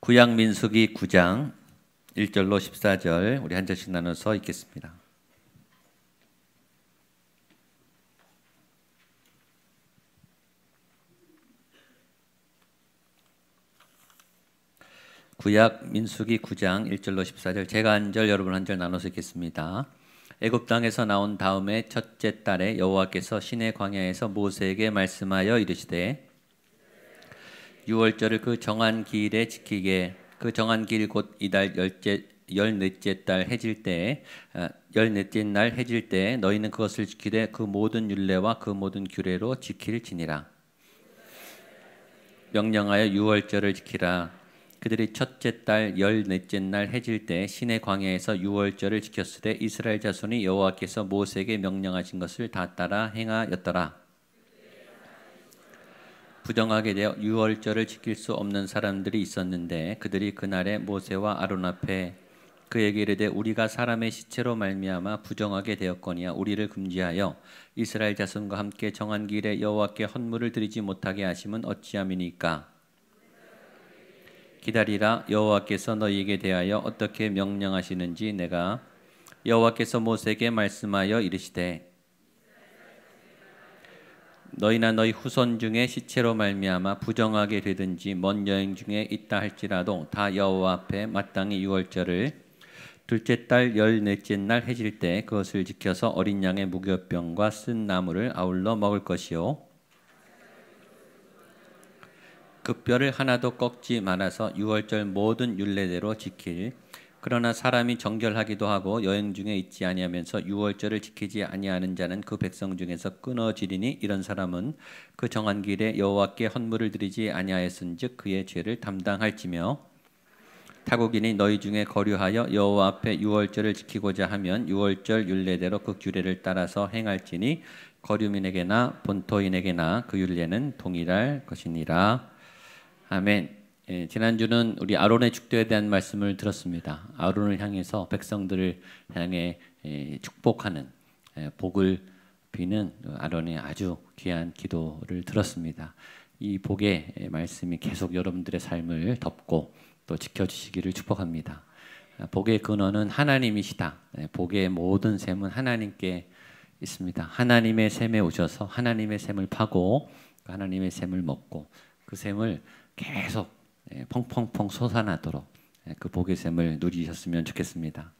구약 민수기 9장 1절로 14절 우리 한 절씩 나눠서 읽겠습니다. 구약 민수기 9장 1절로 14절 제가 한 절 여러분 한 절 나눠서 읽겠습니다. 애굽 땅에서 나온 다음에 첫째 달에 여호와께서 시내 광야에서 모세에게 말씀하여 이르시되 유월절을 그 정한 기일에 지키게. 그 정한 기일 곧 이달 열넷째 달 해질 때에 열넷째 날 해질 때에 너희는 그것을 지키되 그 모든 율례와 그 모든 규례로 지킬지니라. 명령하여 유월절을 지키라. 그들이 첫째 달 열넷째 날 해질 때 시내 광야에서 유월절을 지켰으되 이스라엘 자손이 여호와께서 모세에게 명령하신 것을 다 따라 행하였더라. 부정하게 되어 유월절을 지킬 수 없는 사람들이 있었는데 그들이 그날에 모세와 아론 앞에 그에게 이르되 우리가 사람의 시체로 말미암아 부정하게 되었거니와 우리를 금지하여 이스라엘 자손과 함께 정한 기일에 여호와께 헌물을 드리지 못하게 하심은 어찌함이니까. 기다리라. 여호와께서 너희에게 대하여 어떻게 명령하시는지 내가 여호와께서 모세에게 말씀하여 이르시되 너희나 너희 후손 중에 시체로 말미암아 부정하게 되든지 먼 여행 중에 있다 할지라도 다 여호와 앞에 마땅히 유월절을 둘째 달 열넷째 날 해질 때 그것을 지켜서 어린 양의 무교병과 쓴 나물을 아울러 먹을 것이요 그 뼈를 하나도 꺾지 말아서 유월절 모든 율례대로 지킬. 그러나 사람이 정결하기도 하고 여행 중에 있지 아니하면서 유월절을 지키지 아니하는 자는 그 백성 중에서 끊어지리니 이런 사람은 그 정한 길에 여호와께 헌물을 드리지 아니하였은즉 그의 죄를 담당할지며 타국인이 너희 중에 거류하여 여호와 앞에 유월절을 지키고자 하면 유월절 율례대로 그 규례를 따라서 행할지니 거류민에게나 본토인에게나 그 율례는 동일할 것이니라. 아멘. 지난주는 우리 아론의 축도에 대한 말씀을 들었습니다. 아론을 향해서 백성들을 향해 축복하는 복을 비는 아론의 아주 귀한 기도를 들었습니다. 이 복의 말씀이 계속 여러분들의 삶을 덮고 또 지켜주시기를 축복합니다. 복의 근원은 하나님이시다. 복의 모든 셈은 하나님께 있습니다. 하나님의 셈에 오셔서 하나님의 셈을 파고 하나님의 셈을 먹고 그 셈을 계속 펑펑펑 솟아나도록 그 복의 셈을 누리셨으면 좋겠습니다.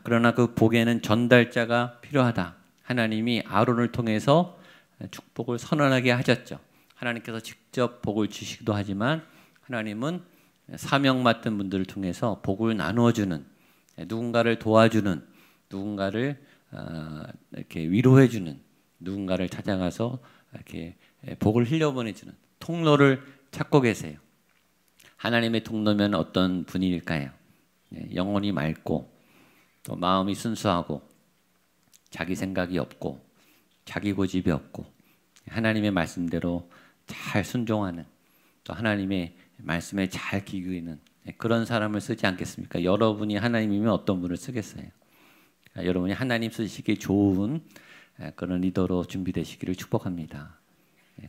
그러나 그 복에는 전달자가 필요하다. 하나님이 아론을 통해서 축복을 선언하게 하셨죠. 하나님께서 직접 복을 주시기도 하지만 하나님은 사명 맡은 분들을 통해서 복을 나누어주는, 누군가를 도와주는, 누군가를 이렇게 위로해주는, 누군가를 찾아가서 이렇게 복을 흘려보내주는 통로를 찾고 계세요. 하나님의 통로면 어떤 분일까요? 영혼이 맑고 또 마음이 순수하고 자기 생각이 없고 자기 고집이 없고 하나님의 말씀대로 잘 순종하는 또 하나님의 말씀에 잘 기기는 그런 사람을 쓰지 않겠습니까? 여러분이 하나님이면 어떤 분을 쓰겠어요? 여러분이 하나님 쓰시기에 좋은 그런 리더로 준비되시기를 축복합니다.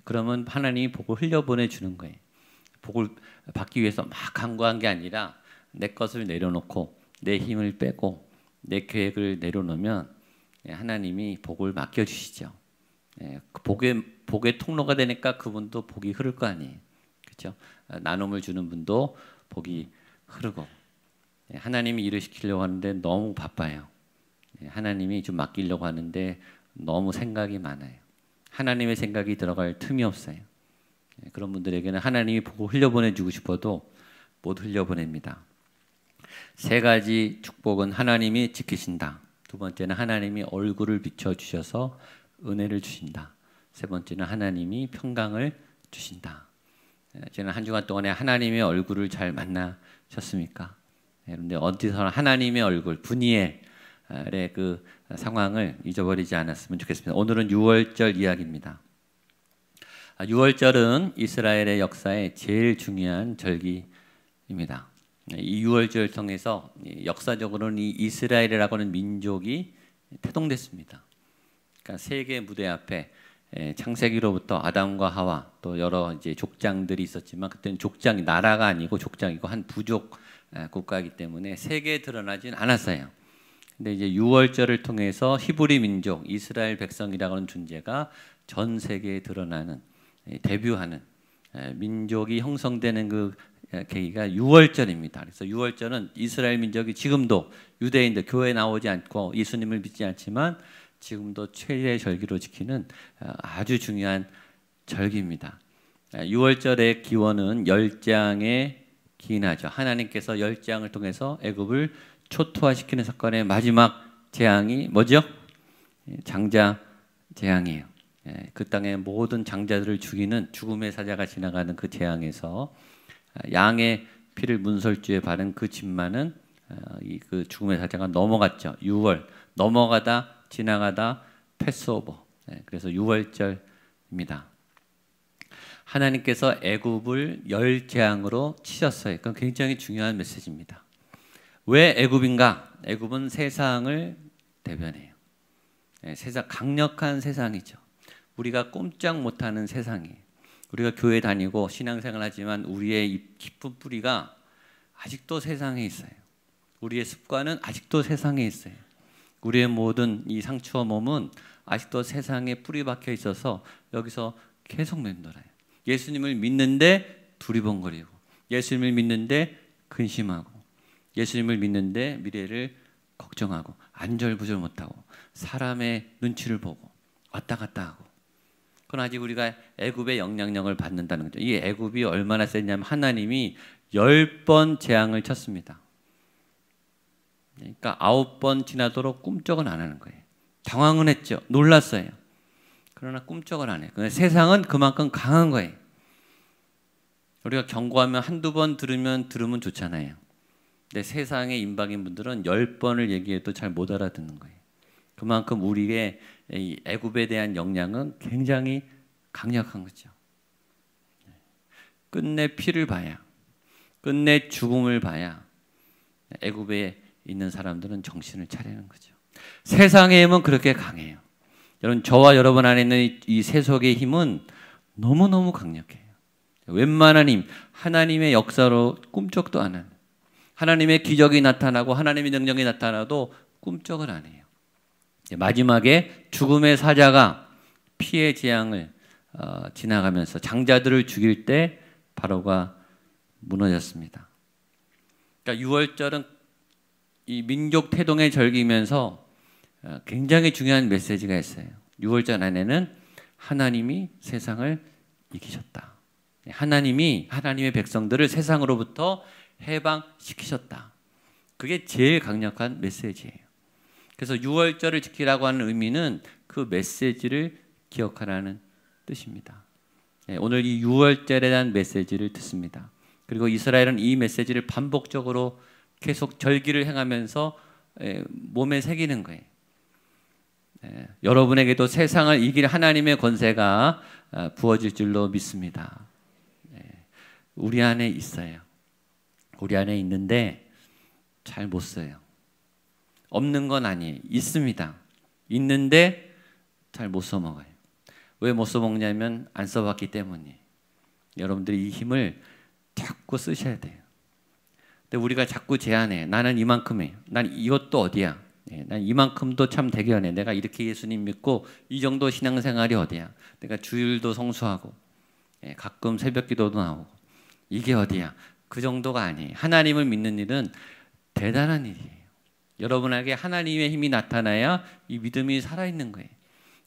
그러면 하나님이 복을 흘려보내주는 거예요. 복을 받기 위해서 막 간구한 게 아니라 내 것을 내려놓고 내 힘을 빼고 내 계획을 내려놓으면 하나님이 복을 맡겨주시죠. 복의 통로가 되니까 그분도 복이 흐를 거 아니에요. 그렇죠? 나눔을 주는 분도 복이 흐르고 하나님이 일을 시키려고 하는데 너무 바빠요. 하나님이 좀 맡기려고 하는데 너무 생각이 많아요. 하나님의 생각이 들어갈 틈이 없어요. 그런 분들에게는 하나님이 복을 흘려보내주고 싶어도 못 흘려보냅니다. 세 가지 축복은 하나님이 지키신다. 두 번째는 하나님이 얼굴을 비춰주셔서 은혜를 주신다. 세 번째는 하나님이 평강을 주신다. 지난 한 주간 동안에 하나님의 얼굴을 잘 만나셨습니까? 그런데 어디서나 하나님의 얼굴, 분이엘의 그 상황을 잊어버리지 않았으면 좋겠습니다. 오늘은 유월절 이야기입니다. 유월절은 이스라엘의 역사에 제일 중요한 절기입니다. 이 유월절 통해서 역사적으로는 이 이스라엘이라고 하는 민족이 태동됐습니다. 그러니까 세계 무대 앞에 창세기로부터 아담과 하와 또 여러 이제 족장들이 있었지만 그때는 족장이 나라가 아니고 족장이고 한 부족 국가이기 때문에 세계에 드러나진 않았어요. 근데 이제 유월절을 통해서 히브리 민족 이스라엘 백성이라는 존재가 전 세계에 드러나는 데뷔하는 민족이 형성되는 그 계기가 유월절입니다. 그래서 유월절은 이스라엘 민족이 지금도 유대인들 교회에 나오지 않고 예수님을 믿지 않지만 지금도 최대 절기로 지키는 아주 중요한 절기입니다. 유월절의 기원은 열장에 기인하죠. 하나님께서 열장을 통해서 애굽을 초토화시키는 사건의 마지막 재앙이 뭐죠? 장자 재앙이에요. 그 땅의 모든 장자들을 죽이는 죽음의 사자가 지나가는 그 재앙에서 양의 피를 문설주에 바른 그 집만은 그 죽음의 사자가 넘어갔죠. 6월 넘어가다 지나가다 패스오버. 그래서 6월절입니다. 하나님께서 애굽을 열 재앙으로 치셨어요. 그건 굉장히 중요한 메시지입니다. 왜 애굽인가? 애굽은 세상을 대변해요. 세상 강력한 세상이죠. 우리가 꼼짝 못하는 세상이에요. 우리가 교회 다니고 신앙생활하지만 우리의 깊은 뿌리가 아직도 세상에 있어요. 우리의 습관은 아직도 세상에 있어요. 우리의 모든 이 상처와 몸은 아직도 세상에 뿌리 박혀 있어서 여기서 계속 맴돌아요. 예수님을 믿는데 두리번거리고, 예수님을 믿는데 근심하고, 예수님을 믿는데 미래를 걱정하고, 안절부절 못하고, 사람의 눈치를 보고 왔다 갔다 하고. 그건 아직 우리가 애굽의 영향력을 받는다는 거죠. 이 애굽이 얼마나 셌냐면 하나님이 10번 재앙을 쳤습니다. 그러니까 9번 지나도록 꿈쩍은 안 하는 거예요. 당황은 했죠. 놀랐어요. 그러나 꿈쩍을 안 해요. 세상은 그만큼 강한 거예요. 우리가 경고하면 한두 번 들으면 좋잖아요. 근데 세상의 임박인 분들은 10번을 얘기해도 잘 못 알아듣는 거예요. 그만큼 우리의 이 애굽에 대한 영향은 굉장히 강력한 거죠. 끝내 피를 봐야, 끝내 죽음을 봐야 애굽에 있는 사람들은 정신을 차리는 거죠. 세상의 힘은 그렇게 강해요. 여러분, 저와 여러분 안에 있는 이 세속의 힘은 너무너무 강력해요. 웬만한 힘, 하나님의 역사로 꿈쩍도 안 하는, 하나님의 기적이 나타나고 하나님의 능력이 나타나도 꿈쩍을 안 해요. 마지막에 죽음의 사자가 피의 재앙을 지나가면서 장자들을 죽일 때 바로가 무너졌습니다. 그러니까 6월절은 이 민족 태동의 절기면서 굉장히 중요한 메시지가 있어요. 6월절 안에는 하나님이 세상을 이기셨다. 하나님이 하나님의 백성들을 세상으로부터 해방시키셨다. 그게 제일 강력한 메시지예요. 그래서 6월절을 지키라고 하는 의미는 그 메시지를 기억하라는 뜻입니다. 오늘 이 6월절에 대한 메시지를 듣습니다. 그리고 이스라엘은 이 메시지를 반복적으로 계속 절기를 행하면서 몸에 새기는 거예요. 여러분에게도 세상을 이길 하나님의 권세가 부어질 줄로 믿습니다. 우리 안에 있어요. 우리 안에 있는데 잘 못 써요. 없는 건 아니에요. 있습니다. 있는데 잘 못 써먹어요. 왜 못 써먹냐면 안 써봤기 때문이에요. 여러분들이 이 힘을 자꾸 쓰셔야 돼요. 근데 우리가 자꾸 제한해. 나는 이만큼 해. 난 이것도 어디야. 난 이만큼도 참 대견해. 내가 이렇게 예수님 믿고 이 정도 신앙생활이 어디야. 내가 주일도 성수하고 가끔 새벽기도도 나오고 이게 어디야. 그 정도가 아니에요. 하나님을 믿는 일은 대단한 일이에요. 여러분에게 하나님의 힘이 나타나야 이 믿음이 살아있는 거예요.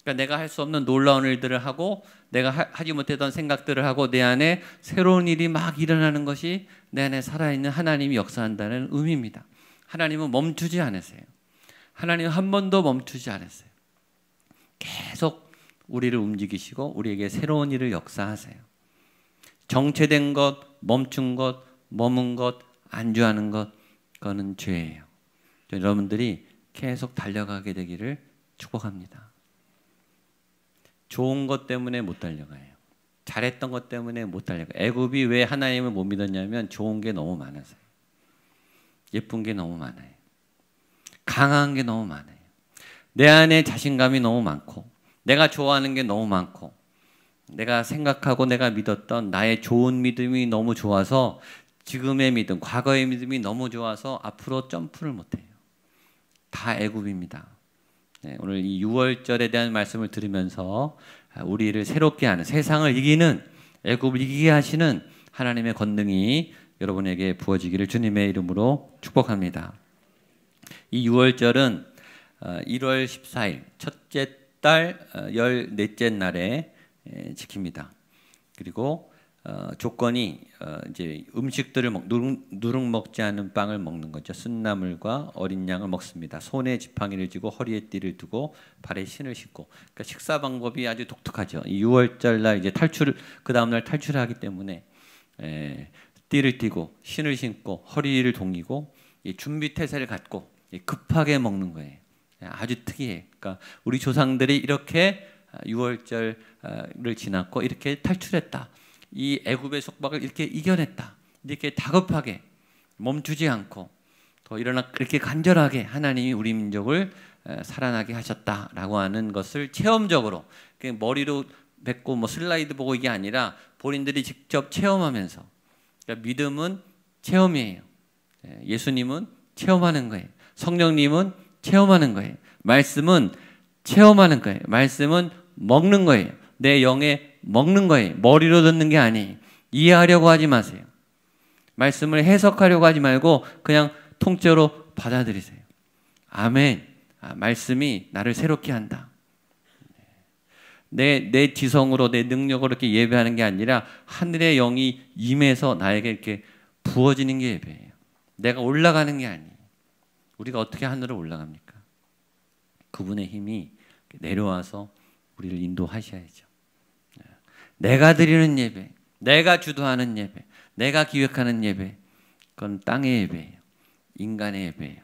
그러니까 내가 할 수 없는 놀라운 일들을 하고 내가 하지 못했던 생각들을 하고 내 안에 새로운 일이 막 일어나는 것이 내 안에 살아있는 하나님이 역사한다는 의미입니다. 하나님은 멈추지 않으세요. 하나님은 한 번도 멈추지 않으세요. 계속 우리를 움직이시고 우리에게 새로운 일을 역사하세요. 정체된 것, 멈춘 것, 머문 것, 안주하는 것, 그거는 죄예요. 여러분들이 계속 달려가게 되기를 축복합니다. 좋은 것 때문에 못 달려가요. 잘했던 것 때문에 못 달려가요. 애굽이 왜 하나님을 못 믿었냐면 좋은 게 너무 많아서요. 예쁜 게 너무 많아요. 강한 게 너무 많아요. 내 안에 자신감이 너무 많고 내가 좋아하는 게 너무 많고 내가 생각하고 내가 믿었던 나의 좋은 믿음이 너무 좋아서 지금의 믿음, 과거의 믿음이 너무 좋아서 앞으로 점프를 못해요. 다 애굽입니다. 네, 오늘 이 유월절에 대한 말씀을 들으면서 우리를 새롭게 하는, 세상을 이기는, 애굽을 이기게 하시는 하나님의 권능이 여러분에게 부어지기를 주님의 이름으로 축복합니다. 이 유월절은 1월 14일 첫째 달 14째 날에 지킵니다. 그리고 조건이 이제 음식들을 누룩 먹지 않은 빵을 먹는 거죠. 쓴나물과 어린 양을 먹습니다. 손에 지팡이를 쥐고 허리에 띠를 두고 발에 신을 신고. 그러니까 식사 방법이 아주 독특하죠. 이 6월절 날 이제 그 다음 날 탈출을 하기 때문에 띠를 띠고 신을 신고 허리를 동이고 준비 태세를 갖고 급하게 먹는 거예요. 아주 특이해. 그러니까 우리 조상들이 이렇게 6월절을 지났고 이렇게 탈출했다. 이 애굽의 속박을 이렇게 이겨냈다. 이렇게 다급하게 멈추지 않고 더 이렇게 간절하게 하나님이 우리 민족을 살아나게 하셨다라고 하는 것을 체험적으로 머리로 뱉고 뭐 슬라이드 보고 이게 아니라 본인들이 직접 체험하면서, 그러니까 믿음은 체험이에요. 예수님은 체험하는 거예요. 성령님은 체험하는 거예요. 말씀은 체험하는 거예요. 말씀은 먹는 거예요. 내 영에 먹는 거예요. 머리로 듣는 게 아니에요. 이해하려고 하지 마세요. 말씀을 해석하려고 하지 말고 그냥 통째로 받아들이세요. 아멘. 말씀이 나를 새롭게 한다. 내 지성으로 내 능력으로 이렇게 예배하는 게 아니라 하늘의 영이 임해서 나에게 이렇게 부어지는 게 예배예요. 내가 올라가는 게 아니에요. 우리가 어떻게 하늘을 올라갑니까? 그분의 힘이 내려와서 우리를 인도하셔야죠. 내가 드리는 예배, 내가 주도하는 예배, 내가 기획하는 예배, 그건 땅의 예배예요. 인간의 예배예요.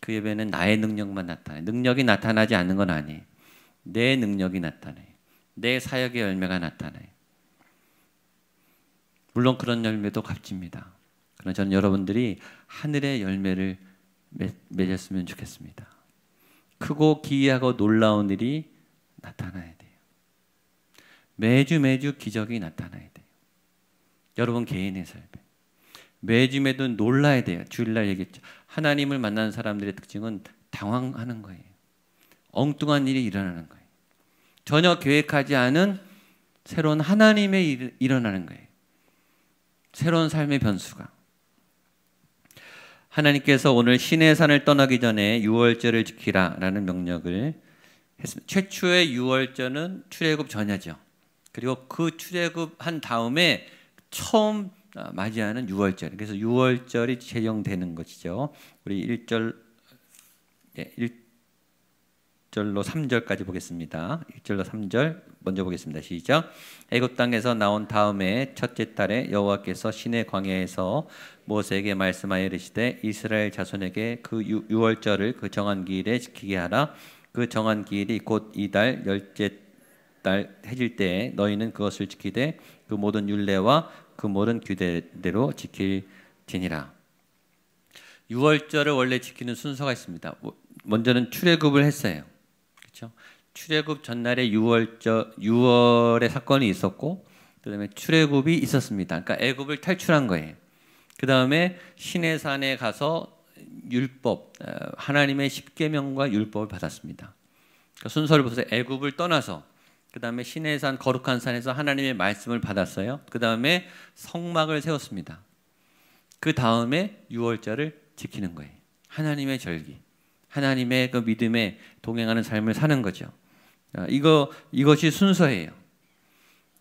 그 예배는 나의 능력만 나타나요. 능력이 나타나지 않는 건 아니에요. 내 능력이 나타나요. 내 사역의 열매가 나타나요. 물론 그런 열매도 값집니다. 그러나 저는 여러분들이 하늘의 열매를 맺었으면 좋겠습니다. 크고 기이하고 놀라운 일이 나타나야 돼요. 매주 기적이 나타나야 돼요. 여러분 개인의 삶에 매주 놀라야 돼요. 주일날 얘기했죠. 하나님을 만나는 사람들의 특징은 당황하는 거예요. 엉뚱한 일이 일어나는 거예요. 전혀 계획하지 않은 새로운 하나님의 일이 일어나는 거예요. 새로운 삶의 변수가. 하나님께서 오늘 시내산을 떠나기 전에 유월절을 지키라라는 명령을 했습니다. 최초의 유월절은 출애굽 전야죠. 그리고 그 출애굽한 다음에 처음 맞이하는 유월절. 그래서 유월절이 제정되는 것이죠. 우리 1절로 3절까지 보겠습니다. 1절로 3절 먼저 보겠습니다. 시작. 애굽 땅에서 나온 다음에 첫째 달에 여호와께서 시내 광야에서 모세에게 말씀하여 이르시되 이스라엘 자손에게 그 유월절을 그 정한 기일에 지키게 하라. 그 정한 기일이 곧 이달 열째 달 해질 때에 너희는 그것을 지키되 그 모든 율례와 그 모든 규례대로 지킬지니라. 유월절을 원래 지키는 순서가 있습니다. 먼저는 출애굽을 했어요. 그렇죠? 출애굽 전날에 유월의 사건이 있었고, 그다음에 출애굽이 있었습니다. 그러니까 애굽을 탈출한 거예요. 그다음에 시내산에 가서 율법, 하나님의 십계명과 율법을 받았습니다. 그러니까 순서를 보세요. 애굽을 떠나서 그 다음에 시내산 거룩한 산에서 하나님의 말씀을 받았어요. 그 다음에 성막을 세웠습니다. 그 다음에 유월절을 지키는 거예요. 하나님의 절기, 하나님의 그 믿음에 동행하는 삶을 사는 거죠. 이것이 순서예요.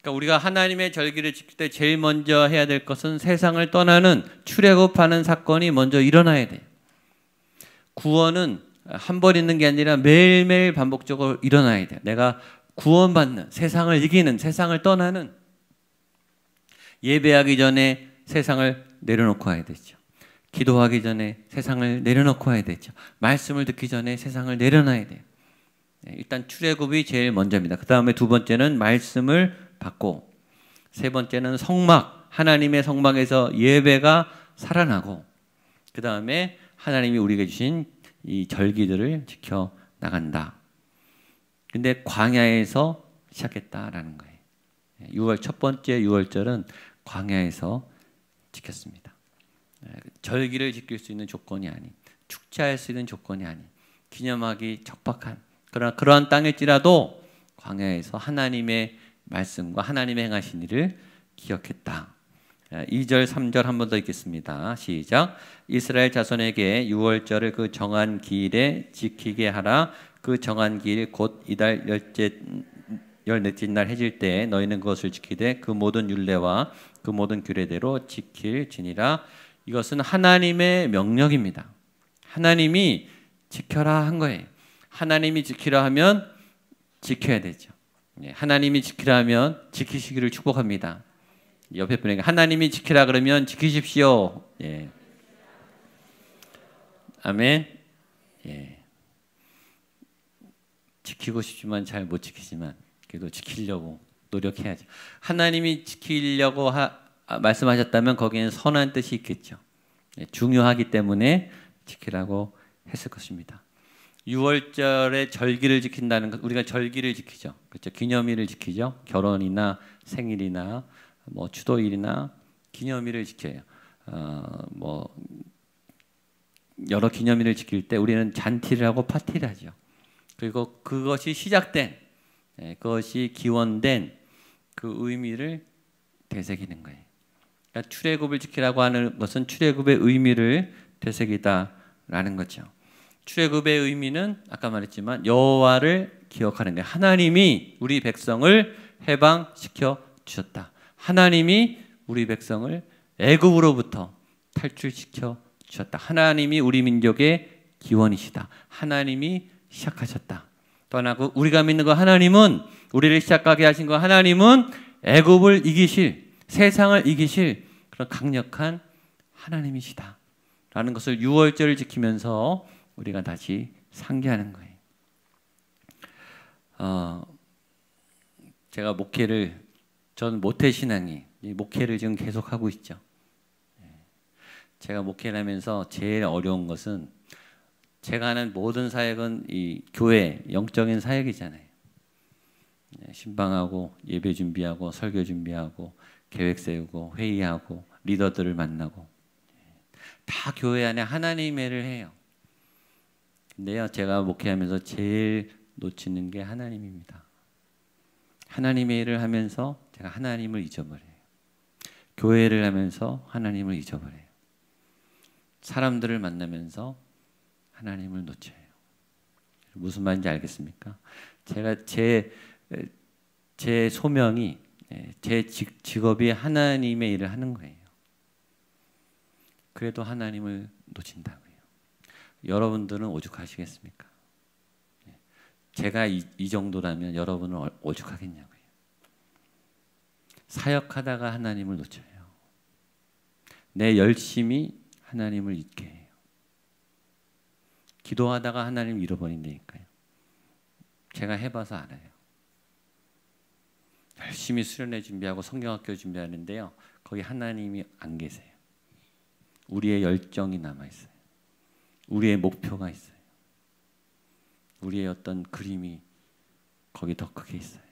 그러니까 우리가 하나님의 절기를 지킬 때 제일 먼저 해야 될 것은 세상을 떠나는 출애굽하는 사건이 먼저 일어나야 돼요. 구원은 한 번 있는 게 아니라 매일매일 반복적으로 일어나야 돼요. 내가 구원받는, 세상을 이기는, 세상을 떠나는, 예배하기 전에 세상을 내려놓고 와야 되죠. 기도하기 전에 세상을 내려놓고 와야 되죠. 말씀을 듣기 전에 세상을 내려놔야 돼요. 일단 출애굽이 제일 먼저입니다. 그 다음에 두 번째는 말씀을 받고, 세 번째는 성막, 하나님의 성막에서 예배가 살아나고, 그 다음에 하나님이 우리에게 주신 이 절기들을 지켜 나간다. 근데 광야에서 시작했다라는 거예요. 첫 번째 유월절은 광야에서 지켰습니다. 절기를 지킬 수 있는 조건이 아닌, 축제할 수 있는 조건이 아닌, 기념하기 적박한 그러나 그러한 땅일지라도 광야에서 하나님의 말씀과 하나님의 행하신 일을 기억했다. 2절 3절 한 번 더 읽겠습니다. 시작. 이스라엘 자손에게 유월절을 그 정한 기일에 지키게 하라. 그 정한 기일 곧 이달 열넷째 날 해질 때 너희는 그것을 지키되 그 모든 율례와 그 모든 규례대로 지킬지니라. 이것은 하나님의 명령입니다. 하나님이 지켜라 한 거예요. 하나님이 지키라 하면 지켜야 되죠. 하나님이 지키라 하면 지키시기를 축복합니다. 옆에 분에게 하나님이 지키라 그러면 지키십시오. 예. 아멘. 예. 지키고 싶지만 잘 못 지키지만 그래도 지키려고 노력해야죠. 하나님이 지키려고 말씀하셨다면 거기에는 선한 뜻이 있겠죠. 예. 중요하기 때문에 지키라고 했을 것입니다. 6월절에 절기를 지킨다는 것, 우리가 절기를 지키죠. 그렇죠. 기념일을 지키죠. 결혼이나 생일이나 뭐 추도일이나 기념일을 지켜요. 뭐 여러 기념일을 지킬 때 우리는 잔티를 하고 파티를 하죠. 그리고 그것이 시작된, 그것이 기원된 그 의미를 되새기는 거예요. 그러니까 출애굽을 지키라고 하는 것은 출애굽의 의미를 되새기다라는 거죠. 출애굽의 의미는 아까 말했지만 여호와를 기억하는 거예요. 하나님이 우리 백성을 해방시켜 주셨다. 하나님이 우리 백성을 애굽으로부터 탈출시켜 주셨다. 하나님이 우리 민족의 기원이시다. 하나님이 시작하셨다. 또 하나 우리가 믿는 그 하나님은, 우리를 시작하게 하신 그 하나님은 애굽을 이기실, 세상을 이기실 그런 강력한 하나님이시다 라는 것을 6월절을 지키면서 우리가 다시 상기하는 거예요. 제가 저는 모태신앙이 목회를 지금 계속하고 있죠. 제가 목회를 하면서 제일 어려운 것은 제가 하는 모든 사역은 이 교회, 영적인 사역이잖아요. 신방하고 예배 준비하고 설교 준비하고 계획 세우고 회의하고 리더들을 만나고 다 교회 안에 하나님의 일을 해요. 근데요, 제가 목회하면서 제일 놓치는 게 하나님입니다. 하나님의 일을 하면서 제가 하나님을 잊어버려요. 교회를 하면서 하나님을 잊어버려요. 사람들을 만나면서 하나님을 놓쳐요. 무슨 말인지 알겠습니까? 제가 제 소명이, 제 직업이 하나님의 일을 하는 거예요. 그래도 하나님을 놓친다고요. 여러분들은 오죽하시겠습니까? 제가 이 정도라면 여러분은 오죽하겠냐고요. 사역하다가 하나님을 놓쳐요. 내 열심히 하나님을 잊게 해요. 기도하다가 하나님을 잃어버린다니까요. 제가 해봐서 알아요. 열심히 수련회 준비하고 성경학교 준비하는데요, 거기 하나님이 안 계세요. 우리의 열정이 남아있어요. 우리의 목표가 있어요. 우리의 어떤 그림이 거기 더 크게 있어요.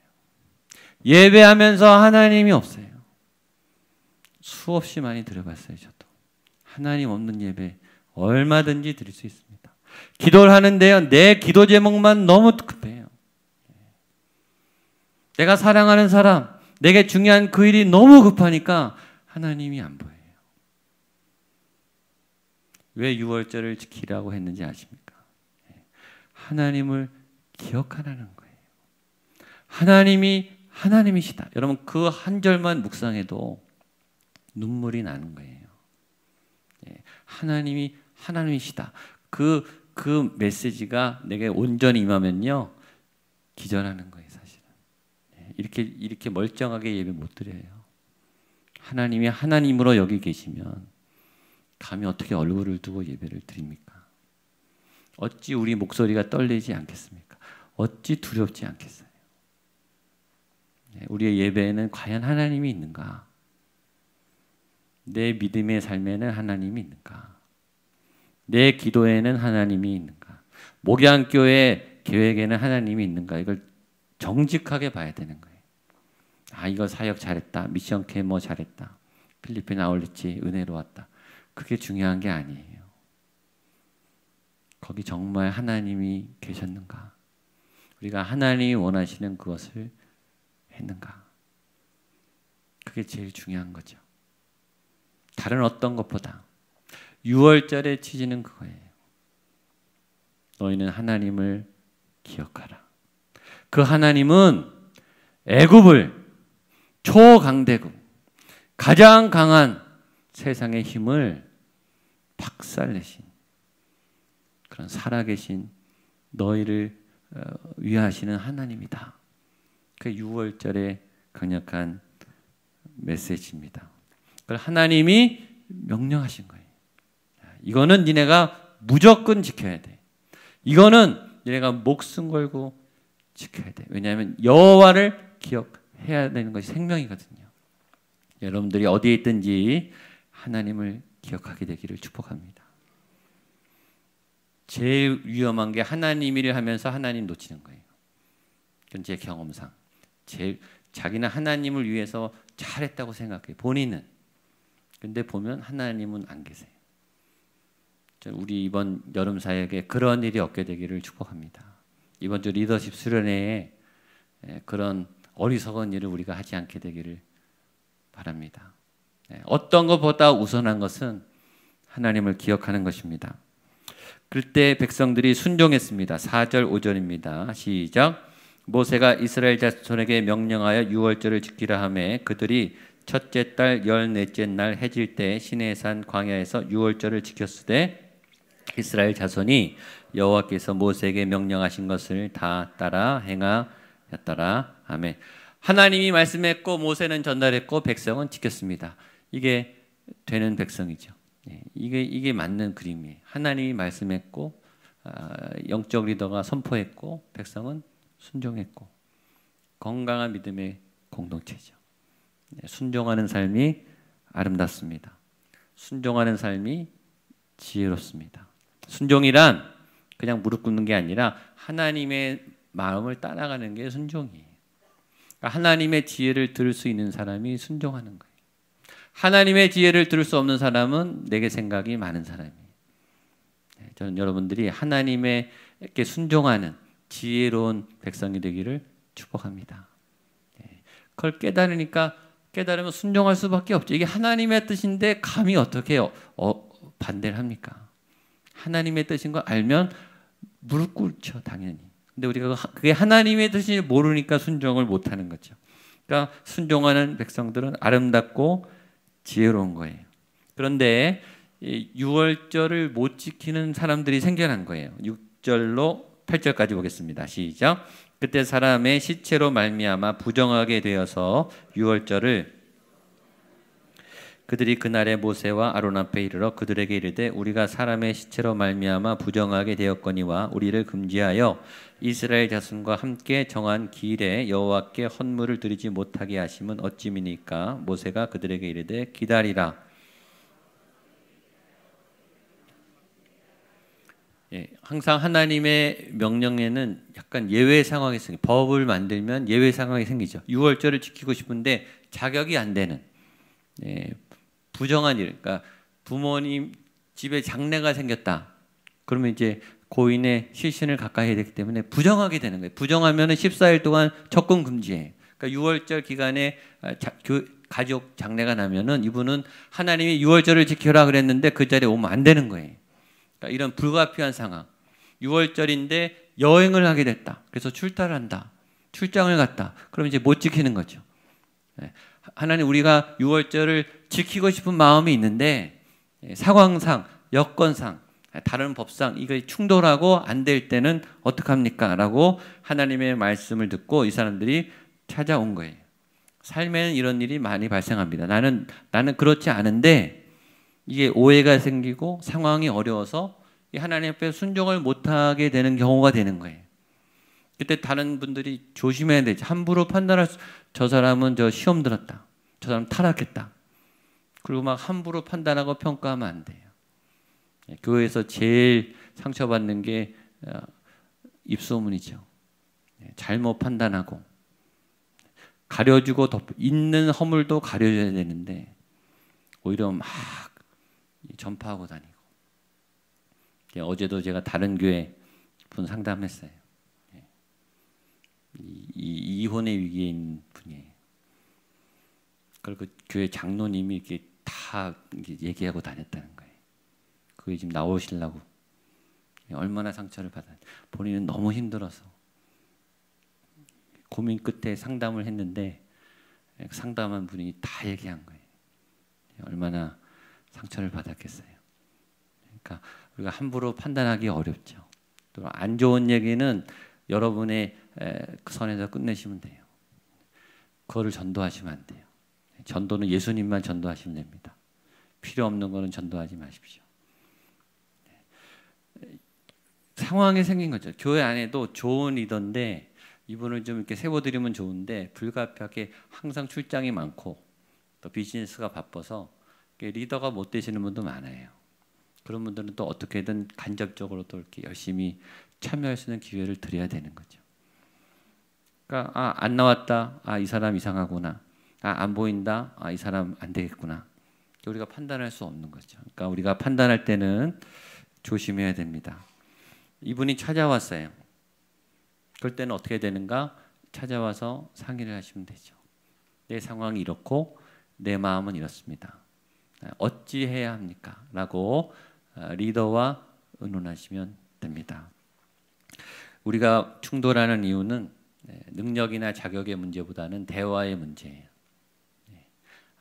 예배하면서 하나님이 없어요. 수없이 많이 드려봤어요. 저도 하나님 없는 예배 얼마든지 드릴 수 있습니다. 기도를 하는데요, 내 기도 제목만 너무 급해요. 내가 사랑하는 사람, 내게 중요한 그 일이 너무 급하니까 하나님이 안 보여요. 왜 6월절을 지키라고 했는지 아십니까? 하나님을 기억하라는 거예요. 하나님이 하나님이시다. 여러분, 그 한 절만 묵상해도 눈물이 나는 거예요. 하나님이 하나님이시다. 그 메시지가 내게 온전히 임하면요, 기절하는 거예요, 사실은. 이렇게 멀쩡하게 예배 못 드려요. 하나님이 하나님으로 여기 계시면 감히 어떻게 얼굴을 두고 예배를 드립니까? 어찌 우리 목소리가 떨리지 않겠습니까? 어찌 두렵지 않겠어요? 우리의 예배에는 과연 하나님이 있는가? 내 믿음의 삶에는 하나님이 있는가? 내 기도에는 하나님이 있는가? 목양교회 계획에는 하나님이 있는가? 이걸 정직하게 봐야 되는 거예요. 아, 이거 사역 잘했다. 미션 케모 잘했다. 필리핀 아울리치 은혜로 왔다. 그게 중요한 게 아니에요. 거기 정말 하나님이 계셨는가? 우리가 하나님이 원하시는 그것을 했는가? 그게 제일 중요한 거죠. 다른 어떤 것보다 6월절의 취지는 그거예요. 너희는 하나님을 기억하라. 그 하나님은 애굽을 초강대국, 가장 강한 세상의 힘을 박살내신 그런 살아계신 너희를 위하시는 하나님이다. 그 6월절의 강력한 메시지입니다. 그걸 하나님이 명령하신 거예요. 이거는 니네가 무조건 지켜야 돼. 이거는 니네가 목숨 걸고 지켜야 돼. 왜냐하면 여호와를 기억해야 되는 것이 생명이거든요. 여러분들이 어디에 있든지 하나님을 기억하게 되기를 축복합니다. 제일 위험한 게 하나님 일을 하면서 하나님 놓치는 거예요. 그건 제 경험상. 자기는 하나님을 위해서 잘했다고 생각해요. 본인은. 근데 보면 하나님은 안 계세요. 우리 이번 여름 사역에 그런 일이 없게 되기를 축복합니다. 이번 주 리더십 수련회에 그런 어리석은 일을 우리가 하지 않게 되기를 바랍니다. 어떤 것보다 우선한 것은 하나님을 기억하는 것입니다. 그때 백성들이 순종했습니다. 4절 5절입니다. 시작. 모세가 이스라엘 자손에게 명령하여 유월절을 지키라 하매 그들이 첫째 달 열넷째 날 해질 때 시내산 광야에서 유월절을 지켰으되 이스라엘 자손이 여호와께서 모세에게 명령하신 것을 다 따라 행하였더라. 아멘. 하나님이 말씀했고 모세는 전달했고 백성은 지켰습니다. 이게 되는 백성이죠. 이게 맞는 그림이에요. 하나님이 말씀했고 영적 리더가 선포했고 백성은 순종했고 건강한 믿음의 공동체죠. 순종하는 삶이 아름답습니다. 순종하는 삶이 지혜롭습니다. 순종이란 그냥 무릎 꿇는 게 아니라 하나님의 마음을 따라가는 게 순종이에요. 그러니까 하나님의 지혜를 들을 수 있는 사람이 순종하는 거예요. 하나님의 지혜를 들을 수 없는 사람은 내게 생각이 많은 사람이에요. 저는 여러분들이 하나님에게 순종하는 지혜로운 백성이 되기를 축복합니다. 그걸 깨달으면 순종할 수밖에 없죠. 이게 하나님의 뜻인데 감히 어떻게 반대를 합니까? 하나님의 뜻인 거 알면 무릎 꿇죠, 당연히. 근데 우리가 그게 하나님의 뜻인지 모르니까 순종을 못하는 거죠. 그러니까 순종하는 백성들은 아름답고 지혜로운 거예요. 그런데 6월절을 못 지키는 사람들이 생겨난 거예요. 6절로 8절까지 보겠습니다. 시작. 그때 사람의 시체로 말미암아 부정하게 되어서 6월절을 그들이 그날에 모세와 아론 앞에 이르러 그들에게 이르되 우리가 사람의 시체로 말미암아 부정하게 되었거니와 우리를 금지하여 이스라엘 자손과 함께 정한 기일에 여호와께 헌물을 드리지 못하게 하심은 어찌미니까. 모세가 그들에게 이르되 기다리라. 항상 하나님의 명령에는 약간 예외 상황이 생겨요. 법을 만들면 예외 상황이 생기죠. 6월절을 지키고 싶은데 자격이 안 되는 부정한 일. 그러니까 부모님 집에 장례가 생겼다. 그러면 이제 고인의 실신을 가까이 해야 되기 때문에 부정하게 되는 거예요. 부정하면 14일 동안 접근 금지예요. 그러니까 6월절 기간에 가족 장례가 나면은 이분은 하나님이 6월절을 지켜라 그랬는데 그 자리에 오면 안 되는 거예요. 그러니까 이런 불가피한 상황. 6월절인데 여행을 하게 됐다. 그래서 출타를 한다. 출장을 갔다. 그럼 이제 못 지키는 거죠. 하나님 우리가 6월절을 지키고 싶은 마음이 있는데 상황상, 여건상, 다른 법상 이거 충돌하고 안 될 때는 어떡합니까? 라고 하나님의 말씀을 듣고 이 사람들이 찾아온 거예요. 삶에는 이런 일이 많이 발생합니다. 나는 그렇지 않은데 이게 오해가 생기고 상황이 어려워서 하나님 앞에 순종을 못하게 되는 경우가 되는 거예요. 그때 다른 분들이 조심해야 되지. 함부로 판단할 저 사람은 저 시험 들었다. 저 사람 타락했다. 그리고 막 함부로 판단하고 평가하면 안 돼요. 교회에서 제일 상처받는 게 입소문이죠. 잘못 판단하고 가려주고 있는 허물도 가려줘야 되는데 오히려 막 전파하고 다니고. 어제도 제가 다른 교회 분 상담했어요. 이혼의 위기에 있는 분이에요. 그걸 그 교회 장로님이 이렇게 다 얘기하고 다녔다는 거예요. 그게 지금 나오시려고 얼마나 상처를 받았는지. 본인은 너무 힘들어서 고민 끝에 상담을 했는데 상담한 분이 다 얘기한 거예요. 얼마나 상처를 받았겠어요. 그러니까 우리가 함부로 판단하기 어렵죠. 또 안 좋은 얘기는 여러분의 그 선에서 끝내시면 돼요. 그거를 전도하시면 안 돼요. 전도는 예수님만 전도하시면 됩니다. 필요 없는 거는 전도하지 마십시오. 상황이 생긴 거죠. 교회 안에도 좋은 리더인데 이분을 좀 이렇게 세워드리면 좋은데 불가피하게 항상 출장이 많고 또 비즈니스가 바빠서 리더가 못 되시는 분도 많아요. 그런 분들은 또 어떻게든 간접적으로 또 이렇게 열심히 참여할 수 있는 기회를 드려야 되는 거죠. 그러니까 안 나왔다. 이 사람 이상하구나. 안 보인다. 이 사람 안 되겠구나. 우리가 판단할 수 없는 거죠. 그러니까 우리가 판단할 때는 조심해야 됩니다. 이분이 찾아왔어요. 그럴 때는 어떻게 되는가? 찾아와서 상의를 하시면 되죠. 내 상황이 이렇고 내 마음은 이렇습니다. 어찌해야 합니까? 라고 리더와 의논하시면 됩니다. 우리가 충돌하는 이유는 능력이나 자격의 문제보다는 대화의 문제예요.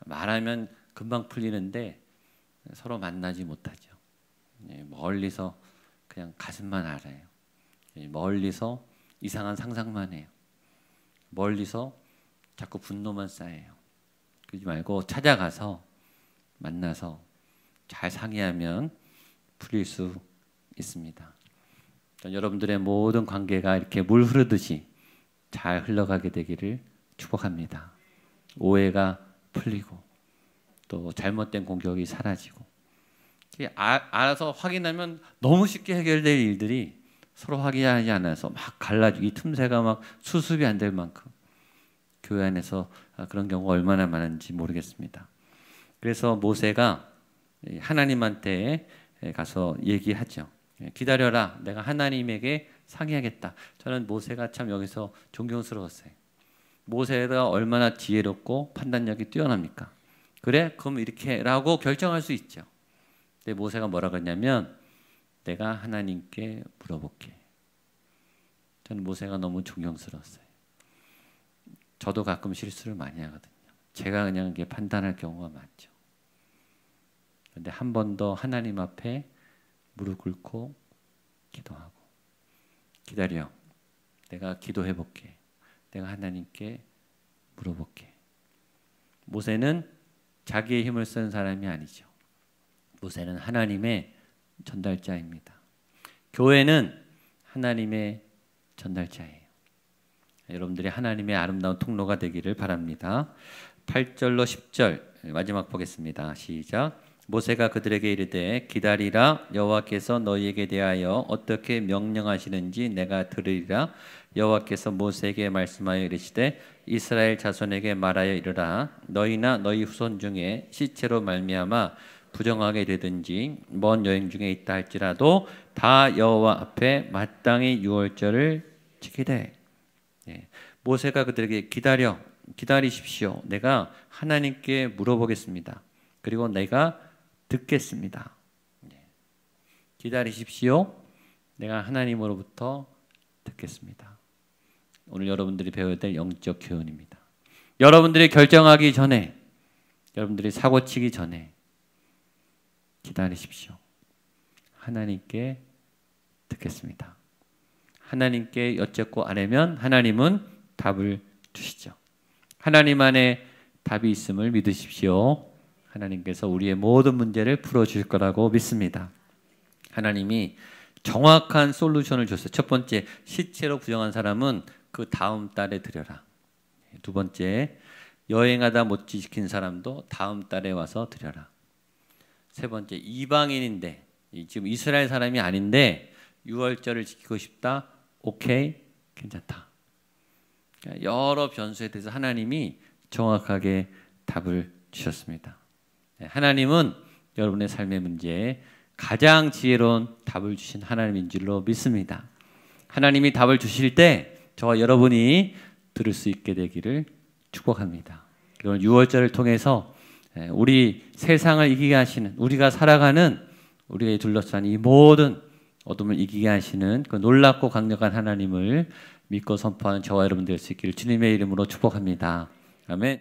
말하면 금방 풀리는데 서로 만나지 못하죠. 멀리서 그냥 가슴만 알아요. 멀리서 이상한 상상만 해요. 멀리서 자꾸 분노만 쌓여요. 그러지 말고 찾아가서 만나서 잘 상의하면 풀릴 수 있습니다. 여러분들의 모든 관계가 이렇게 물 흐르듯이 잘 흘러가게 되기를 축복합니다. 오해가 풀리고 또 잘못된 공격이 사라지고 알아서 확인하면 너무 쉽게 해결될 일들이 서로 확인하지 않아서 막 갈라지고 이 틈새가 막 수습이 안 될 만큼 교회 안에서 그런 경우가 얼마나 많은지 모르겠습니다. 그래서 모세가 하나님한테 가서 얘기하죠. 기다려라. 내가 하나님에게 상의하겠다. 저는 모세가 참 여기서 존경스러웠어요. 모세가 얼마나 지혜롭고 판단력이 뛰어납니까? 그래? 그럼 이렇게 라고 결정할 수 있죠. 근데 모세가 뭐라고 했냐면 내가 하나님께 물어볼게. 저는 모세가 너무 존경스러웠어요. 저도 가끔 실수를 많이 하거든요. 제가 그냥 이게 판단할 경우가 많죠. 그런데 한 번 더 하나님 앞에 무릎 꿇고 기도하고 기다려. 내가 기도해 볼게. 내가 하나님께 물어볼게. 모세는 자기의 힘을 쓴 사람이 아니죠. 모세는 하나님의 전달자입니다. 교회는 하나님의 전달자예요. 여러분들이 하나님의 아름다운 통로가 되기를 바랍니다. 8절로 10절 마지막 보겠습니다. 시작. 모세가 그들에게 이르되 기다리라. 여호와께서 너희에게 대하여 어떻게 명령하시는지 내가 들으리라. 여호와께서 모세에게 말씀하여 이르시되 이스라엘 자손에게 말하여 이르라. 너희나 너희 후손 중에 시체로 말미암아 부정하게 되든지 먼 여행 중에 있다 할지라도 다 여호와 앞에 마땅히 유월절을 지키되. 모세가 그들에게 기다리십시오. 내가 하나님께 물어보겠습니다. 그리고 내가 듣겠습니다. 기다리십시오. 내가 하나님으로부터 듣겠습니다. 오늘 여러분들이 배워야 될 영적 교훈입니다. 여러분들이 결정하기 전에, 여러분들이 사고치기 전에 기다리십시오. 하나님께 듣겠습니다. 하나님께 여쭙고 아뢰면 하나님은 답을 주시죠. 하나님 안에 답이 있음을 믿으십시오. 하나님께서 우리의 모든 문제를 풀어주실 거라고 믿습니다. 하나님이 정확한 솔루션을 줬어요. 첫 번째, 시체로 부정한 사람은 그 다음 달에 드려라. 두 번째, 여행하다 못 지킨 사람도 다음 달에 와서 드려라. 세 번째, 이방인인데 지금 이스라엘 사람이 아닌데 유월절을 지키고 싶다. 오케이, 괜찮다. 여러 변수에 대해서 하나님이 정확하게 답을 주셨습니다. 하나님은 여러분의 삶의 문제에 가장 지혜로운 답을 주신 하나님인 줄로 믿습니다. 하나님이 답을 주실 때 저와 여러분이 들을 수 있게 되기를 축복합니다. 그리고 6월절을 통해서 우리 세상을 이기게 하시는, 우리가 살아가는, 우리가 둘러싼 이 모든 어둠을 이기게 하시는 그 놀랍고 강력한 하나님을 믿고 선포하는 저와 여러분 될 수 있기를 주님의 이름으로 축복합니다. 아멘.